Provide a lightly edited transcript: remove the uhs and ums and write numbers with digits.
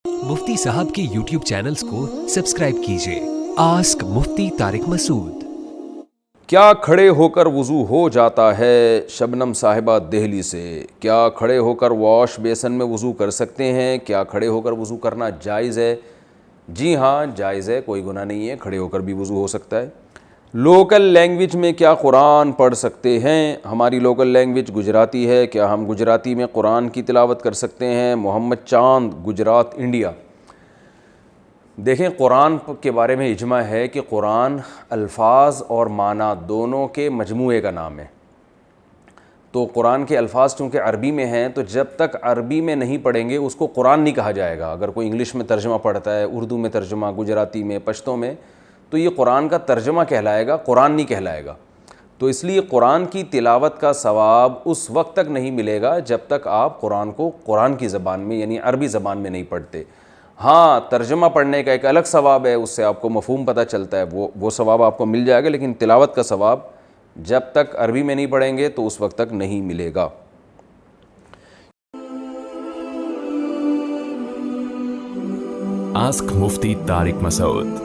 मुफ्ती साहब के YouTube channels को सब्सक्राइब कीजिए। आस्क मुफ्ती तारिक मसूद। क्या खड़े होकर वज़ू हो जाता है? शबनम साहिबा दिल्ली से। क्या खड़े होकर वॉश बेसन में वज़ू कर सकते हैं? क्या खड़े होकर वज़ू करना जायज़ है? जी हाँ, जायज़ है, कोई गुनाह नहीं है, खड़े होकर भी वज़ू हो सकता है। लोकल लैंग्वेज में क्या कुरान पढ़ सकते हैं? हमारी लोकल लैंग्वेज गुजराती है, क्या हम गुजराती में कुरान की तिलावत कर सकते हैं? मोहम्मद चांद, गुजरात, इंडिया। देखें, कुरान के बारे में इजमा है कि कुरान अल्फाज और माना दोनों के मजमूए का नाम है। तो कुरान के अल्फाज चूँकि अरबी में हैं, तो जब तक अरबी में नहीं पढ़ेंगे उसको कुरान नहीं कहा जाएगा। अगर कोई इंग्लिश में तर्जुमा पढ़ता है, उर्दू में तर्जुमा, गुजराती में, पश्तो में, तो ये कुरान का तर्जुमा कहलाएगा, कुरान नहीं कहलाएगा। तो इसलिए कुरान की तिलावत का सवाब उस वक्त तक नहीं मिलेगा जब तक आप कुरान को कुरान की ज़बान में यानी अरबी ज़बान में नहीं पढ़ते। हाँ, तर्जुमा पढ़ने का एक अलग सवाब है, उससे आपको मफ़हूम पता चलता है, वो सवाब आपको मिल जाएगा, लेकिन तिलावत का सवाब जब तक अरबी में नहीं पढ़ेंगे तो उस वक्त तक नहीं मिलेगा। आस्क मुफ्ती तारिक मसूद।